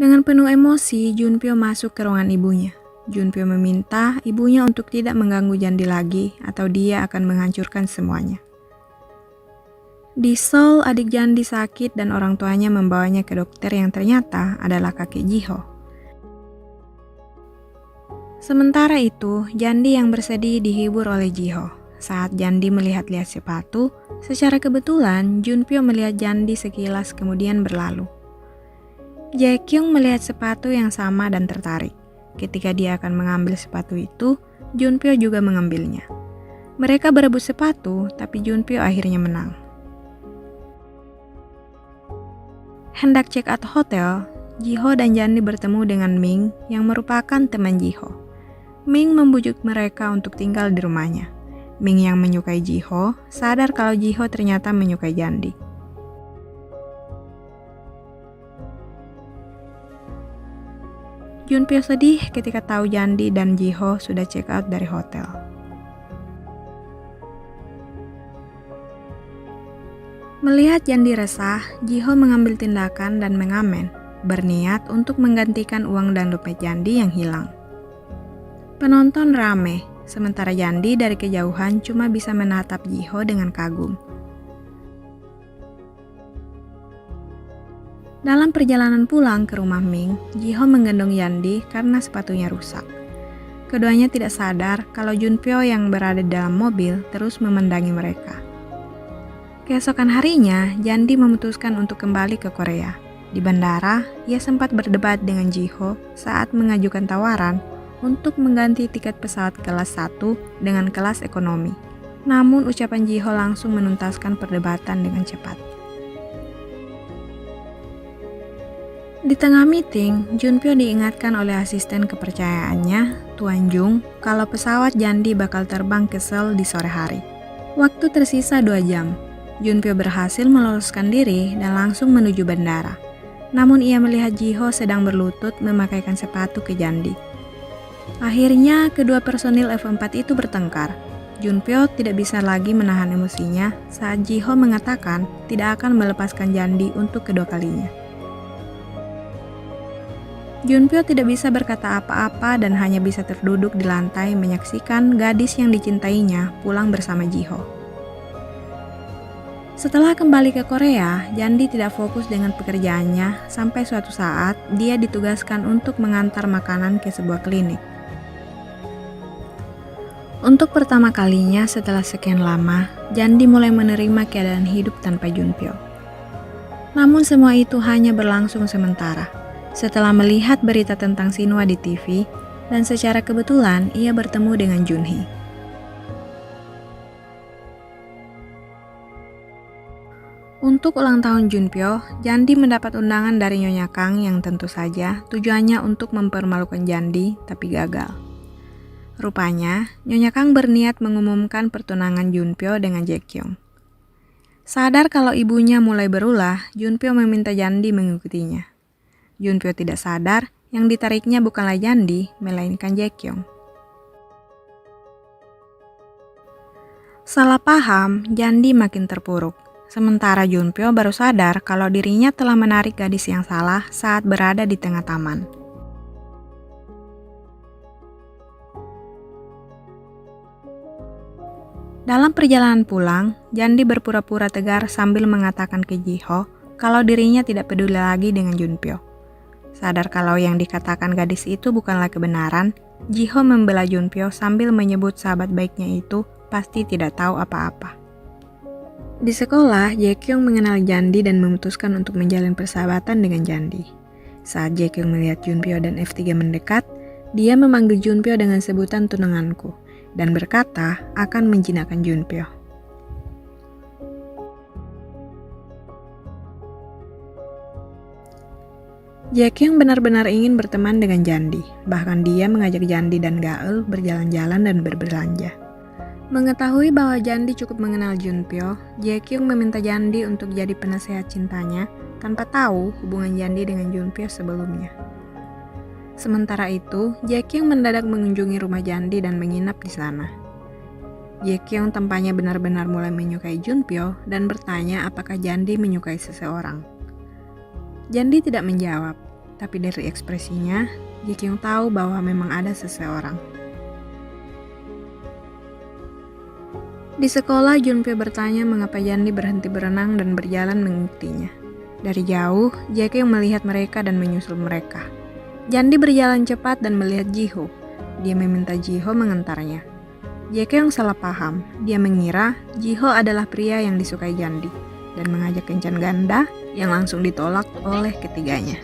Dengan penuh emosi, Junpyo masuk ke ruangan ibunya. Junpyo meminta ibunya untuk tidak mengganggu Jandi lagi atau dia akan menghancurkan semuanya. Di Seoul, adik Jandi sakit dan orang tuanya membawanya ke dokter yang ternyata adalah kakek Jiho. Sementara itu, Jandi yang bersedih dihibur oleh Jiho. Saat Jandi melihat-lihat sepatu, secara kebetulan Junpyo melihat Jandi sekilas kemudian berlalu. Jaekyung melihat sepatu yang sama dan tertarik. Ketika dia akan mengambil sepatu itu, Junpyo juga mengambilnya. Mereka berebut sepatu, tapi Junpyo akhirnya menang. Hendak check out hotel, Jiho dan Jandi bertemu dengan Ming yang merupakan teman Jiho. Ming membujuk mereka untuk tinggal di rumahnya. Ming yang menyukai Jiho, sadar kalau Jiho ternyata menyukai Jandi. Junpyo sedih ketika tahu Jandi dan Jiho sudah check out dari hotel. Melihat Jandi resah, Jiho mengambil tindakan dan mengamen, berniat untuk menggantikan uang dan dompet Jandi yang hilang. Penonton rame, sementara Jandi dari kejauhan cuma bisa menatap Jiho dengan kagum. Dalam perjalanan pulang ke rumah Ming, Jiho menggendong Jandi karena sepatunya rusak. Keduanya tidak sadar kalau Junpyo yang berada di dalam mobil terus memandangi mereka. Keesokan harinya, Jandi memutuskan untuk kembali ke Korea. Di bandara, ia sempat berdebat dengan Jiho saat mengajukan tawaran untuk mengganti tiket pesawat kelas 1 dengan kelas ekonomi. Namun ucapan Jiho langsung menuntaskan perdebatan dengan cepat. Di tengah meeting, Junpyo diingatkan oleh asisten kepercayaannya, Tuan Jung, kalau pesawat Jandi bakal terbang ke Seoul di sore hari. Waktu tersisa 2 jam. Junpyo berhasil meloloskan diri dan langsung menuju bandara. Namun ia melihat Jiho sedang berlutut memakaikan sepatu ke Jandi. Akhirnya, kedua personil F4 itu bertengkar. Junpyo tidak bisa lagi menahan emosinya saat Jiho mengatakan tidak akan melepaskan Jandi untuk kedua kalinya. Junpyo tidak bisa berkata apa-apa dan hanya bisa terduduk di lantai menyaksikan gadis yang dicintainya pulang bersama Jiho. Setelah kembali ke Korea, Jandi tidak fokus dengan pekerjaannya sampai suatu saat dia ditugaskan untuk mengantar makanan ke sebuah klinik. Untuk pertama kalinya setelah sekian lama, Jandi mulai menerima keadaan hidup tanpa Junpyo. Namun semua itu hanya berlangsung sementara. Setelah melihat berita tentang Shinhwa di TV, dan secara kebetulan ia bertemu dengan Junhee. Untuk ulang tahun Junpyo, Jandi mendapat undangan dari Nyonya Kang yang tentu saja tujuannya untuk mempermalukan Jandi, tapi gagal. Rupanya, Nyonya Kang berniat mengumumkan pertunangan Junpyo dengan Jaekyung. Sadar kalau ibunya mulai berulah, Junpyo meminta Jandi mengikutinya. Junpyo tidak sadar yang ditariknya bukanlah Jandi, melainkan Jaekyung. Salah paham, Jandi makin terpuruk. Sementara Junpyo baru sadar kalau dirinya telah menarik gadis yang salah saat berada di tengah taman. Dalam perjalanan pulang, Jandi berpura-pura tegar sambil mengatakan ke Jiho kalau dirinya tidak peduli lagi dengan Junpyo. Sadar kalau yang dikatakan gadis itu bukanlah kebenaran, Jiho membela Junpyo sambil menyebut sahabat baiknya itu pasti tidak tahu apa-apa. Di sekolah, Jaekyung mengenal Jandi dan memutuskan untuk menjalin persahabatan dengan Jandi. Saat Jaekyung melihat Junpyo dan F3 mendekat, dia memanggil Junpyo dengan sebutan tunanganku dan berkata akan menjinakkan Junpyo. Jaekyung benar-benar ingin berteman dengan Jandi, bahkan dia mengajak Jandi dan Gaeul berjalan-jalan dan berbelanja. Mengetahui bahwa Jandi cukup mengenal Junpyo, Jaekyung meminta Jandi untuk jadi penasehat cintanya tanpa tahu hubungan Jandi dengan Junpyo sebelumnya. Sementara itu, Jaekyung mendadak mengunjungi rumah Jandi dan menginap di sana. Jaekyung tampaknya benar-benar mulai menyukai Junpyo dan bertanya apakah Jandi menyukai seseorang. Jandi tidak menjawab. Tapi dari ekspresinya, Jae Kyung tahu bahwa memang ada seseorang. Di sekolah, Junpyo bertanya mengapa Jandi berhenti berenang dan berjalan mengikutinya. Dari jauh, Jae Kyung melihat mereka dan menyusul mereka. Jandi berjalan cepat dan melihat Jiho. Dia meminta Jiho mengantarnya. Jae Kyung salah paham. Dia mengira Jiho adalah pria yang disukai Jandi dan mengajak kencan ganda yang langsung ditolak oleh ketiganya.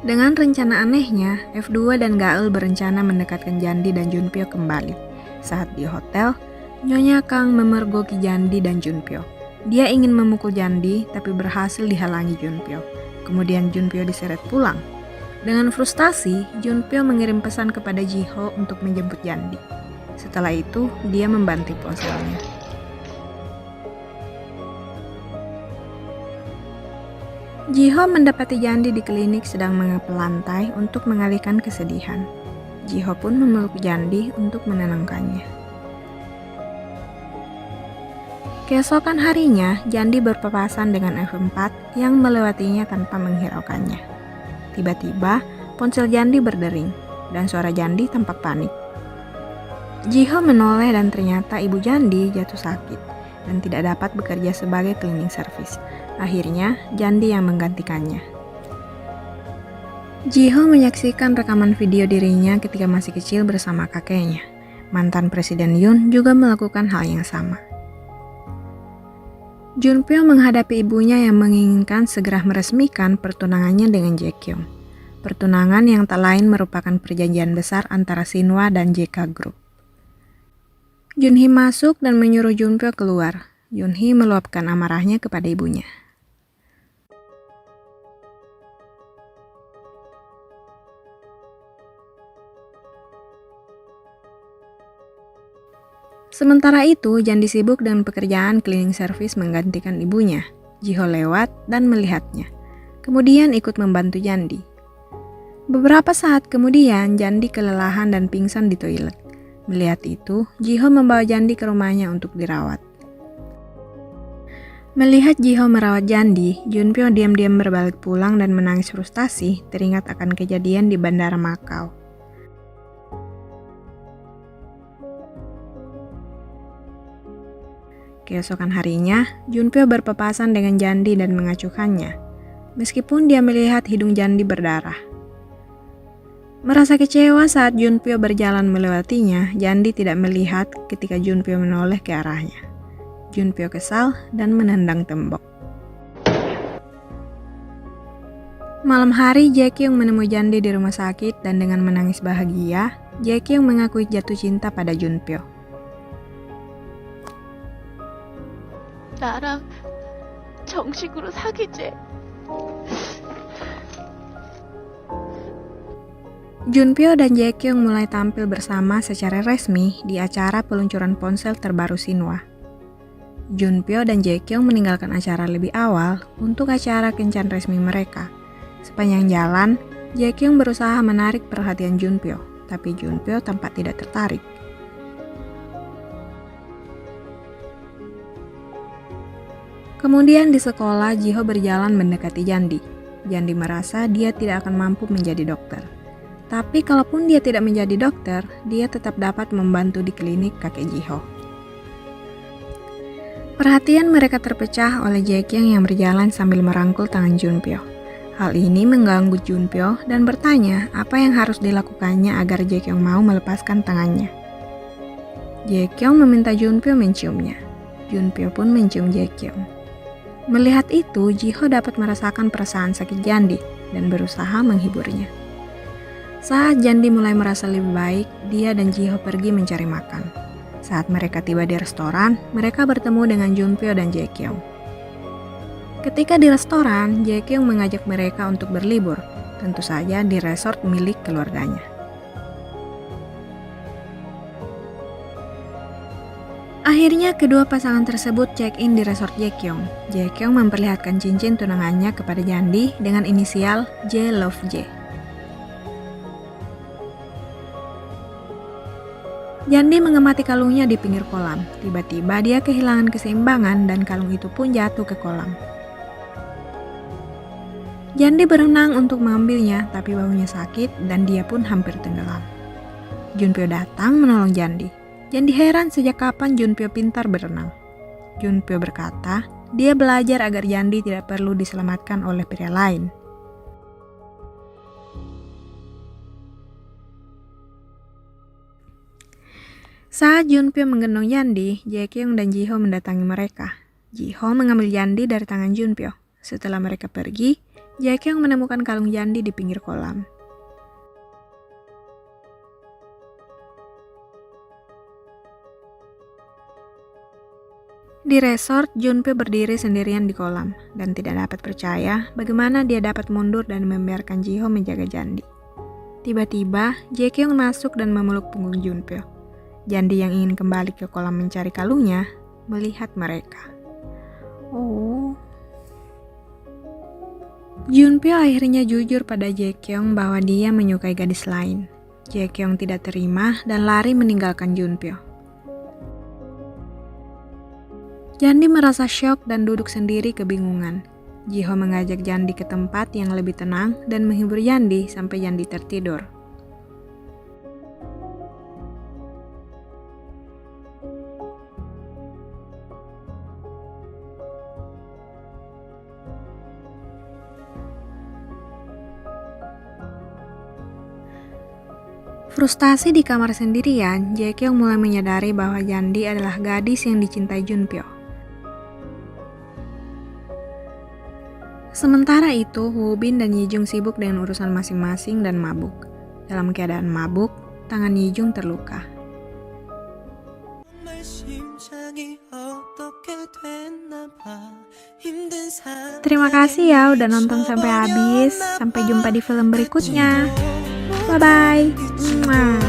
Dengan rencana anehnya, F2 dan Gaeul berencana mendekatkan Jandi dan Junpyo kembali. Saat di hotel, Nyonya Kang memergoki Jandi dan Junpyo. Dia ingin memukul Jandi, tapi berhasil dihalangi Junpyo. Kemudian Junpyo diseret pulang. Dengan frustasi, Junpyo mengirim pesan kepada Jiho untuk menjemput Jandi. Setelah itu, dia membanting ponselnya. Jiho mendapati Jandi di klinik sedang mengepel lantai untuk mengalihkan kesedihan. Jiho pun memeluk Jandi untuk menenangkannya. Keesokan harinya, Jandi berpapasan dengan F4 yang melewatinya tanpa menghiraukannya. Tiba-tiba, ponsel Jandi berdering, dan suara Jandi tampak panik. Jiho menoleh dan ternyata ibu Jandi jatuh sakit dan tidak dapat bekerja sebagai cleaning service. Akhirnya, Jandi yang menggantikannya. Jiho menyaksikan rekaman video dirinya ketika masih kecil bersama kakeknya. Mantan Presiden Yoon juga melakukan hal yang sama. Junpyo menghadapi ibunya yang menginginkan segera meresmikan pertunangannya dengan Jae Kyung. Pertunangan yang tak lain merupakan perjanjian besar antara Shinhwa dan JK Group. Junhee masuk dan menyuruh Junpyo keluar. Junhee meluapkan amarahnya kepada ibunya. Sementara itu, Jandi sibuk dengan pekerjaan cleaning service menggantikan ibunya. Jiho lewat dan melihatnya. Kemudian ikut membantu Jandi. Beberapa saat kemudian, Jandi kelelahan dan pingsan di toilet. Melihat itu, Jiho membawa Jandi ke rumahnya untuk dirawat. Melihat Jiho merawat Jandi, Junpyo diam-diam berbalik pulang dan menangis frustasi teringat akan kejadian di Bandara Macau. Keesokan harinya, Junpyo berpapasan dengan Jandi dan mengacuhkannya, meskipun dia melihat hidung Jandi berdarah. Merasa kecewa saat Junpyo berjalan melewatinya, Jandi tidak melihat ketika Junpyo menoleh ke arahnya. Junpyo kesal dan menendang tembok. Malam hari, Jae Kyung menemui Jandi di rumah sakit dan dengan menangis bahagia, Jae Kyung mengakui jatuh cinta pada Junpyo. 나랑 정식으로 사귀지. Junpyo dan Jae Kyung mulai tampil bersama secara resmi di acara peluncuran ponsel terbaru Shinhwa. Junpyo dan Jae Kyung meninggalkan acara lebih awal untuk acara kencan resmi mereka. Sepanjang jalan, Jae Kyung berusaha menarik perhatian Junpyo, tapi Junpyo tampak tidak tertarik. Kemudian di sekolah, Jiho berjalan mendekati Jandi. Jandi merasa dia tidak akan mampu menjadi dokter. Tapi kalaupun dia tidak menjadi dokter, dia tetap dapat membantu di klinik kakek Jiho. Perhatian mereka terpecah oleh Jae Kyung yang berjalan sambil merangkul tangan Junpyo. Hal ini mengganggu Junpyo dan bertanya apa yang harus dilakukannya agar Jae Kyung mau melepaskan tangannya. Jae Kyung meminta Junpyo menciumnya. Junpyo pun mencium Jae Kyung. Melihat itu, Jiho dapat merasakan perasaan sakit Jandi dan berusaha menghiburnya. Saat Jandi mulai merasa lebih baik, dia dan Jiho pergi mencari makan. Saat mereka tiba di restoran, mereka bertemu dengan Junpyo dan Jae Kyung. Ketika di restoran, Jae Kyung mengajak mereka untuk berlibur, tentu saja di resort milik keluarganya. Akhirnya kedua pasangan tersebut check-in di resort Jae Kyung. Jae Kyung memperlihatkan cincin tunangannya kepada Jandi dengan inisial J Love J. Yandi mengamati kalungnya di pinggir kolam. Tiba-tiba dia kehilangan keseimbangan dan kalung itu pun jatuh ke kolam. Yandi berenang untuk mengambilnya, tapi bahunya sakit dan dia pun hampir tenggelam. Junpyo datang menolong Yandi. Yandi heran sejak kapan Junpyo pintar berenang. Junpyo berkata, dia belajar agar Yandi tidak perlu diselamatkan oleh pria lain. Saat Junpyo menggendong Yandi, Jaekyung dan Jiho mendatangi mereka. Jiho mengambil Yandi dari tangan Junpyo. Setelah mereka pergi, Jaekyung menemukan kalung Yandi di pinggir kolam. Di resort, Junpyo berdiri sendirian di kolam dan tidak dapat percaya bagaimana dia dapat mundur dan membiarkan Jiho menjaga Yandi. Tiba-tiba, Jaekyung masuk dan memeluk punggung Junpyo. Yandi yang ingin kembali ke kolam mencari kalungnya, melihat mereka. Oh. Junpyo akhirnya jujur pada Jaekyung bahwa dia menyukai gadis lain. Jaekyung tidak terima dan lari meninggalkan Junpyo. Yandi merasa syok dan duduk sendiri kebingungan. Jiho mengajak Yandi ke tempat yang lebih tenang dan menghibur Yandi sampai Yandi tertidur. Frustasi di kamar sendirian, Jaekyung mulai menyadari bahwa Yandi adalah gadis yang dicintai Junpyo. Sementara itu, Woobin dan Yijung sibuk dengan urusan masing-masing dan mabuk. Dalam keadaan mabuk, tangan Yijung terluka. Terima kasih ya udah nonton sampai habis. Sampai jumpa di film berikutnya. Bye-bye.